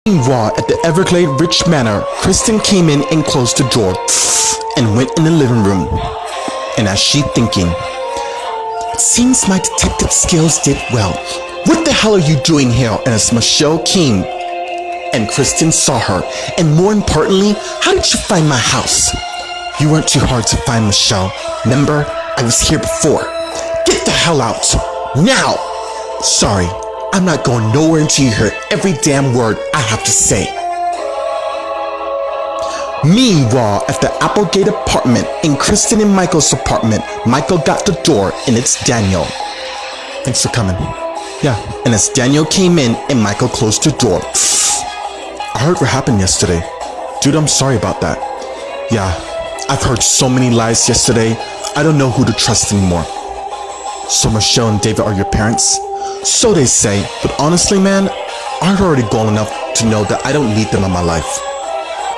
Meanwhile, at the Everglade Rich Manor, Kristen came in and closed the door and went in the living room. And as she thinking, it seems my detective skills did well. What the hell are you doing here? And as Michelle came and Kristen saw her, and more importantly, how did you find my house? You weren't too hard to find, Michelle. Remember, I was here before. Get the hell out now. Sorry, I'm not going nowhere until you hear every damn word I have to say. Meanwhile, at the Applegate apartment, in Kristen and Michael's apartment, Michael got the door and it's Daniel. Thanks for coming. Yeah, and as Daniel came in and Michael closed the door. I heard what happened yesterday. Dude, I'm sorry about that. Yeah, I've heard so many lies yesterday, I don't know who to trust anymore. So Michelle and David are your parents? So they say, but honestly, man, I've already gone enough to know that I don't need them in my life.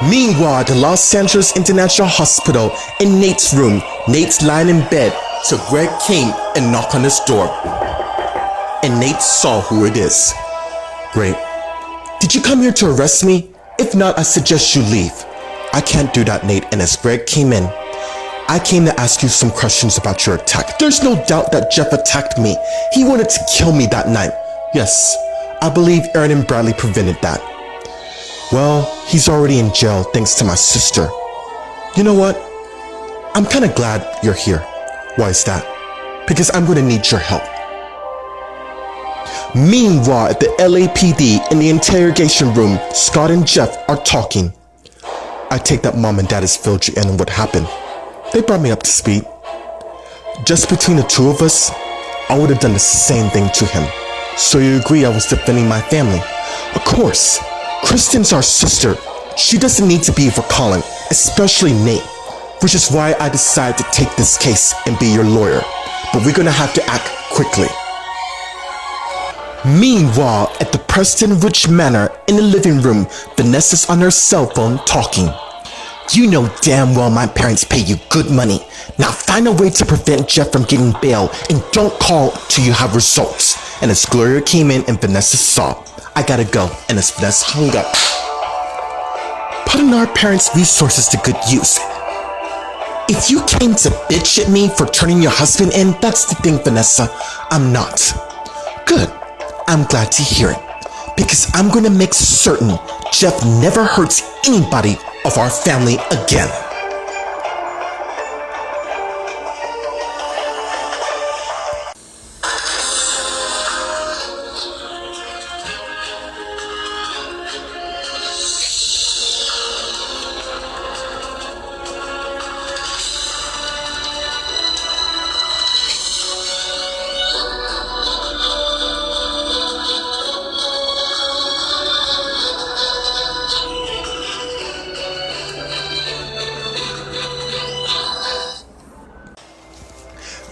Meanwhile, at the Los Angeles International Hospital, in Nate's room, Nate's lying in bed, so Greg came and knocked on his door. And Nate saw who it is. Great. Did you come here to arrest me? If not, I suggest you leave. I can't do that, Nate, and as Greg came in, I came to ask you some questions about your attack. There's no doubt that Jeff attacked me. He wanted to kill me that night. Yes, I believe Aaron and Bradley prevented that. Well, he's already in jail thanks to my sister. You know what? I'm kind of glad you're here. Why is that? Because I'm going to need your help. Meanwhile, at the LAPD in the interrogation room, Scott and Jeff are talking. I take that Mom and Dad has filled you in on what happened. They brought me up to speed. Just between the two of us, I would have done the same thing to him. So you agree I was defending my family? Of course. Kristen's our sister. She doesn't need to be for Colin, especially Nate. Which is why I decided to take this case and be your lawyer. But we're gonna have to act quickly. Meanwhile, at the Preston Rich Manor in the living room, Vanessa's on her cell phone talking. You know damn well my parents pay you good money. Now find a way to prevent Jeff from getting bail and don't call till you have results. And as Gloria came in and Vanessa saw, I gotta go. And as Vanessa hung up, putting our parents' resources to good use. If you came to bitch at me for turning your husband in, that's the thing, Vanessa. I'm not. Good. I'm glad to hear it. Because I'm gonna make certain Jeff never hurts anybody of our family again.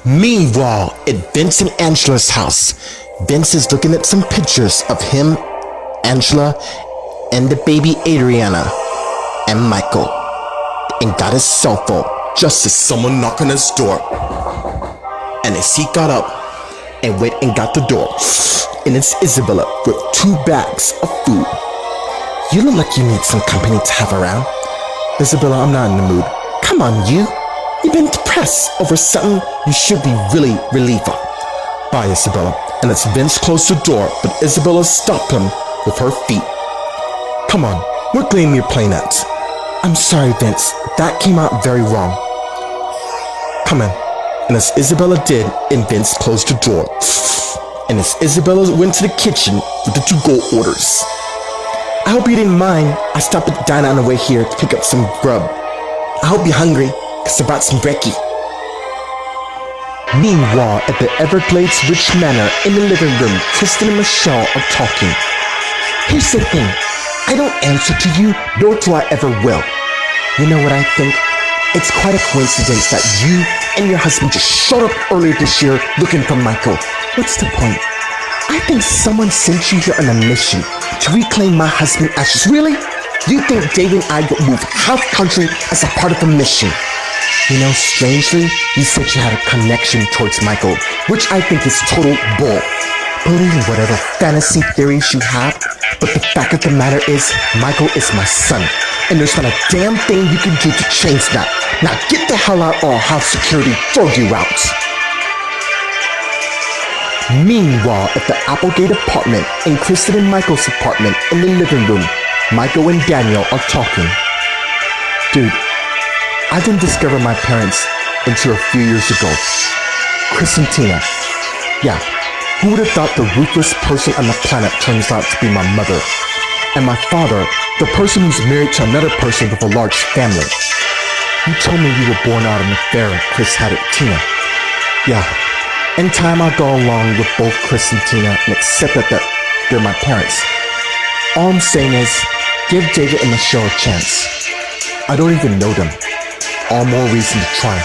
Meanwhile, at Vince and Angela's house, Vince is looking at some pictures of him, Angela, and the baby Adriana, and Michael, and got his cell phone just as someone knocked on his door. And as he got up and went and got the door, and it's Isabella with 2 bags of food. You look like you need some company to have around. Isabella, I'm not in the mood. Come on, you. You've been depressed over something you should be really relieved of. Bye, Isabella. And as Vince closed the door, but Isabella stopped him with her feet. Come on, what game are you playing at? I'm sorry, Vince. That came out very wrong. Come in. And as Isabella did, and Vince closed the door. And as Isabella went to the kitchen with the 2 gold orders. I hope you didn't mind. I stopped at the diner on the way here to pick up some grub. I hope you're hungry. It's about some brekkie. Meanwhile, at the Everglades Rich Manor in the living room, Kristen and Michelle are talking. Here's the thing. I don't answer to you, nor do I ever will. You know what I think? It's quite a coincidence that you and your husband just showed up earlier this year looking for Michael. What's the point? I think someone sent you here on a mission to reclaim my husband's ashes. Really? You think David and I would move half country as a part of a mission? You know, strangely, you said you had a connection towards Michael, which I think is total bull. Believe whatever fantasy theories you have, But the fact of the matter is, Michael is my son, and there's not a damn thing you can do to change that. Now get the hell out or I'll have security throw you out. Meanwhile, at the Applegate apartment, in Kristen and Michael's apartment in the living room, Michael and Daniel are talking. Dude, I didn't discover my parents until a few years ago. Chris and Tina. Yeah, who would have thought the ruthless person on the planet turns out to be my mother? And my father, the person who's married to another person with a large family. You told me you were born out of an affair Chris had with Tina. Yeah, in time I'll go along with both Chris and Tina and accept that they're my parents. All I'm saying is, give David and Michelle a chance. I don't even know them. All more reason to try.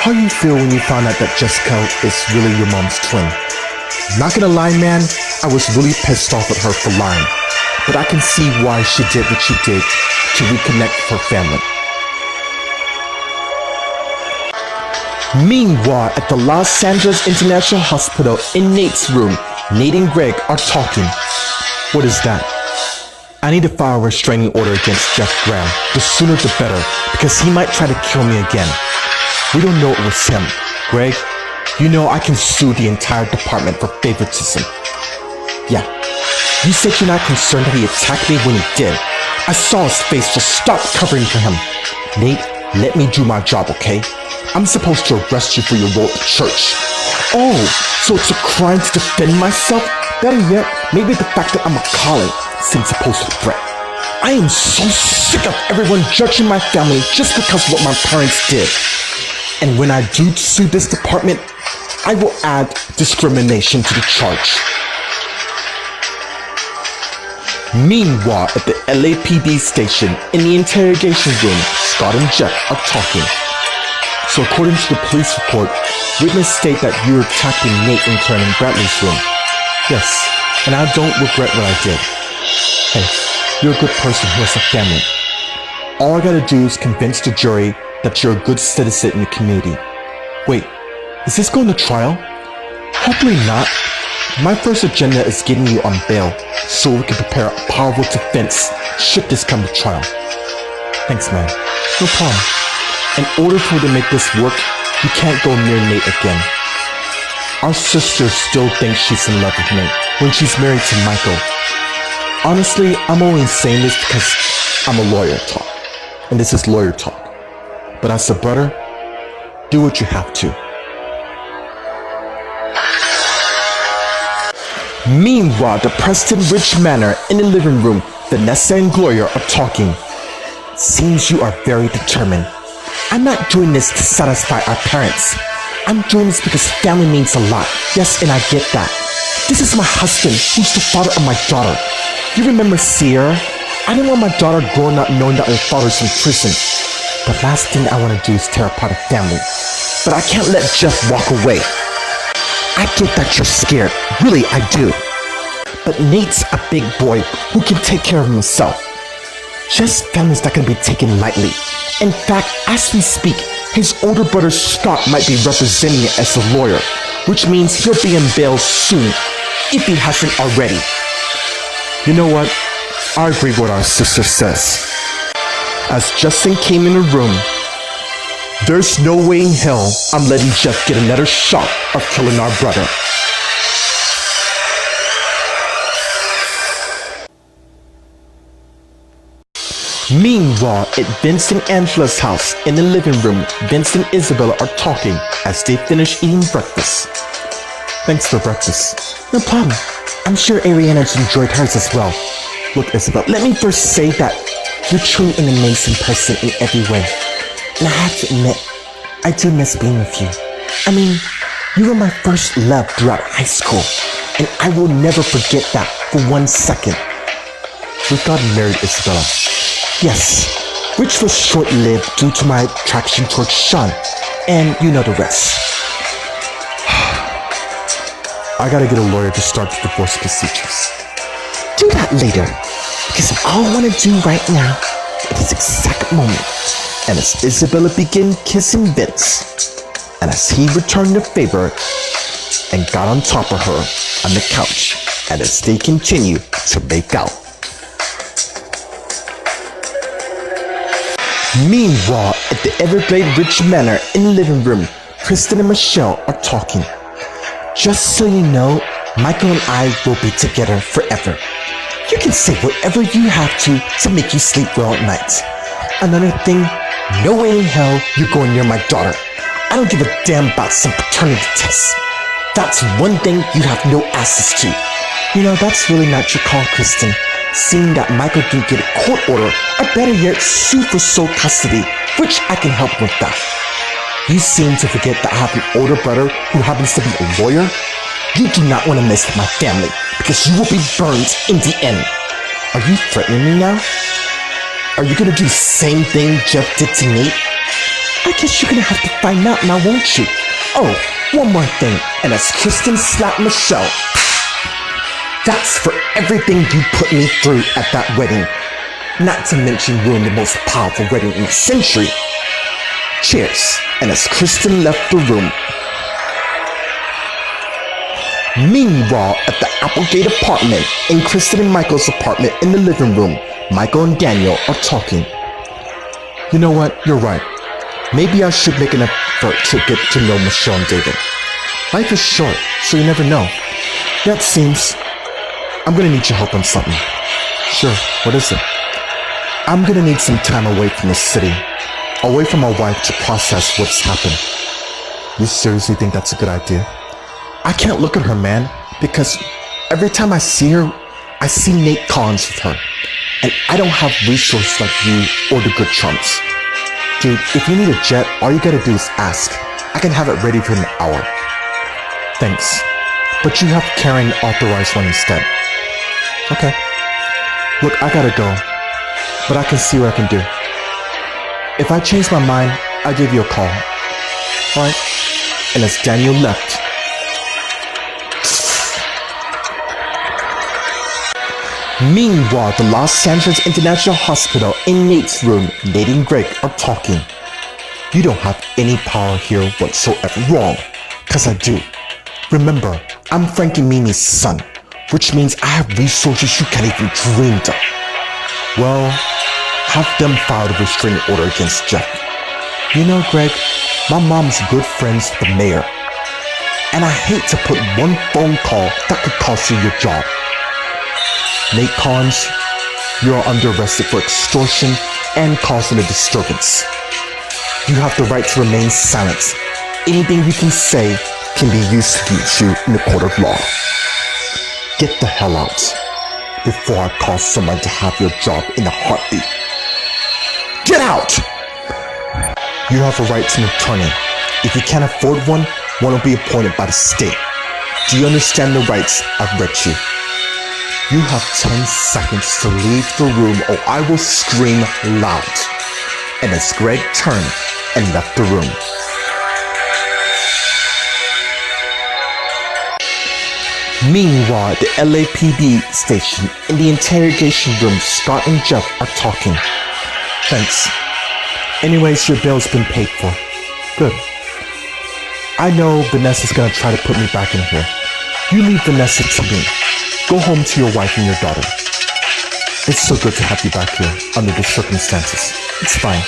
How you feel when you found out that Jessica is really your mom's twin? Not gonna lie, man, I was really pissed off at her for lying. But I can see why she did what she did to reconnect with her family. Meanwhile, at the Los Angeles International Hospital in Nate's room, Nate and Greg are talking. What is that? I need to file a restraining order against Jeff Graham. The sooner the better, because he might try to kill me again. We don't know it was him. Greg, you know I can sue the entire department for favoritism. Yeah, you said you're not concerned that he attacked me when he did. I saw his face, so stop covering for him. Nate, let me do my job, okay? I'm supposed to arrest you for your role at the church. Oh, so it's a crime to defend myself? Better yet, maybe the fact that I'm a colleague seems a postal threat. I am so sick of everyone judging my family just because of what my parents did. And when I do sue this department, I will add discrimination to the charge. Meanwhile, at the LAPD station, in the interrogation room, Scott and Jeff are talking. So according to the police report, witnesses state that you were attacking Nate and Karen in Bradley's room. Yes, and I don't regret what I did. Hey, you're a good person who has a family. All I gotta do is convince the jury that you're a good citizen in the community. Wait, is this going to trial? Hopefully not. My first agenda is getting you on bail so we can prepare a powerful defense should this come to trial. Thanks, man. No problem. In order for you to make this work, you can't go near Nate again. Our sister still thinks she's in love with Nate when she's married to Michael. Honestly, I'm only saying this because I'm a lawyer talk, and this is lawyer talk. But as a brother, do what you have to. Meanwhile, the Preston Ridge Manor in the living room, Vanessa and Gloria are talking. Seems you are very determined. I'm not doing this to satisfy our parents. I'm doing this because family means a lot. Yes, and I get that. This is my husband, who's the father of my daughter. You remember Sierra? I didn't want my daughter growing up knowing that her father's in prison. The last thing I want to do is tear apart a family. But I can't let Jeff walk away. I get that you're scared. Really, I do. But Nate's a big boy who can take care of himself. Jeff's family's not going to be taken lightly. In fact, as we speak, his older brother Scott might be representing it as a lawyer, which means he'll be in bail soon, if he hasn't already. You know what? I agree with what our sister says. As Justin came in the room, there's no way in hell I'm letting Jeff get another shot of killing our brother. Meanwhile, at Vince and Angela's house in the living room, Vince and Isabella are talking as they finish eating breakfast. Thanks for breakfast. No problem. I'm sure Ariana's enjoyed hers as well. Look, Isabella, let me first say that you're truly an amazing person in every way. And I have to admit, I do miss being with you. I mean, you were my first love throughout high school, and I will never forget that for 1 second. We've gotten married, Isabella. Yes, which was short-lived due to my attraction towards Sean, and you know the rest. I gotta get a lawyer to start the divorce procedures. Do that later, because all I want to do right now at this exact moment, and as Isabella began kissing Vince, and as he returned the favor and got on top of her on the couch, and as they continue to make out. Meanwhile, at the Everglade Ridge Manor in the living room, Kristen and Michelle are talking. Just so you know, Michael and I will be together forever. You can say whatever you have to make you sleep well at night. Another thing, no way in hell you're going near my daughter. I don't give a damn about some paternity tests. That's one thing you have no access to. You know, that's really not your call, Kristen. Seeing that Michael didn't get a court order, or better yet, sue for sole custody, which I can help with that. You seem to forget that I have an older brother who happens to be a lawyer. You do not want to mess with my family, because you will be burned in the end. Are you threatening me now? Are you gonna do the same thing Jeff did to Nate? I guess you're gonna have to find out now, won't you? Oh, one more thing, and as Kristen slapped Michelle, that's for everything you put me through at that wedding. Not to mention ruin the most powerful wedding in the century. Cheers. And as Kristen left the room. Meanwhile, at the Applegate apartment, in Kristen and Michael's apartment in the living room, Michael and Daniel are talking. You know what? You're right. Maybe I should make an effort to get to know Michelle and David. Life is short, so you never know. That seems... I'm gonna need your help on something. Sure, what is it? I'm gonna need some time away from the city, away from my wife to process what's happened. You seriously think that's a good idea? I can't look at her, man, because every time I see her, I see Nate Collins with her. And I don't have resources like you or the Good Chums. Dude, if you need a jet, all you gotta do is ask. I can have it ready for an hour. Thanks. But you have Karen authorize one instead. Okay. Look, I gotta go. But I can see what I can do. If I change my mind, I'll give you a call. Alright? And as Daniel left, meanwhile, the Los Angeles International Hospital in Nate's room, Nate and Greg are talking. You don't have any power here whatsoever. Wrong. Cause I do. Remember, I'm Frankie Mimi's son, which means I have resources you can't even dream of. Well, have them file a restraining order against Jeff. You know, Greg, my mom's good friends with the mayor. And I hate to put one phone call that could cost you your job. Nate Collins, you are under arrest for extortion and causing a disturbance. You have the right to remain silent. Anything you can say can be used against you in the court of law. Get the hell out before I cause someone to have your job in a heartbeat. Get out! You have a right to an attorney. If you can't afford one, one will be appointed by the state. Do you understand the rights I've read you? You have 10 seconds to leave the room or I will scream loud. And as Greg turned and left the room. Meanwhile, at the LAPD station, in the interrogation room, Scott and Jeff are talking. Thanks. Anyways, your bill's been paid for. Good. I know Vanessa's gonna try to put me back in here. You leave Vanessa to me. Go home to your wife and your daughter. It's so good to have you back here under the circumstances. It's fine.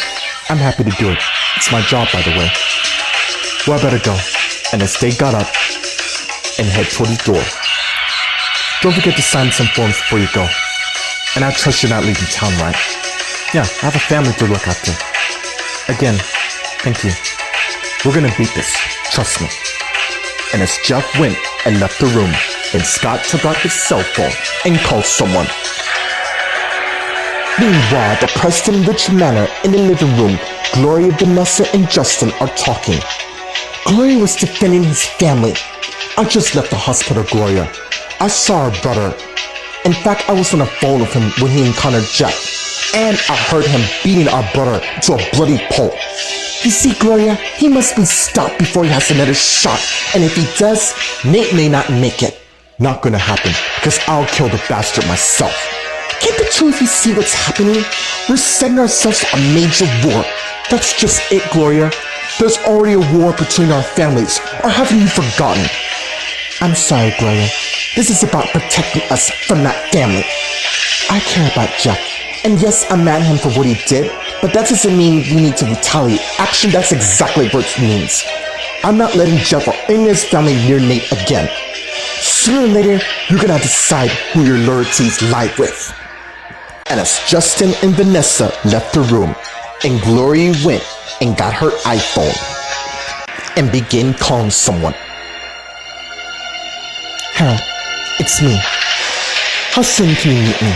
I'm happy to do it. It's my job, by the way. Well, I better go. And as they got up and head toward the door, don't forget to sign some forms before you go. And I trust you're not leaving town, right? Yeah, I have a family to look after. Again, thank you. We're gonna beat this. Trust me. And as Jeff went and left the room, then Scott took out his cell phone and called someone. Meanwhile, at the Preston Ridge Manor in the living room, Gloria, Vanessa, and Justin are talking. Gloria was defending his family. I just left the hospital, Gloria. I saw her brother. In fact, I was on the phone with him when he encountered Jeff. And I heard him beating our brother to a bloody pulp. You see, Gloria, he must be stopped before he has another shot. And if he does, Nate may not make it. Not gonna happen, because I'll kill the bastard myself. Can't the two of you see what's happening? We're setting ourselves a major war. That's just it, Gloria. There's already a war between our families. Or haven't you forgotten? I'm sorry, Gloria. This is about protecting us from that family. I care about Jeff. And yes, I'm mad at him for what he did, but that doesn't mean we need to retaliate. Actually, that's exactly what it means. I'm not letting Jeff or any of his family near Nate again. Sooner or later, you're gonna decide who your loyalties lie with. And as Justin and Vanessa left the room, and Glory went and got her iPhone and began calling someone. Harold, it's me. How soon can you meet me?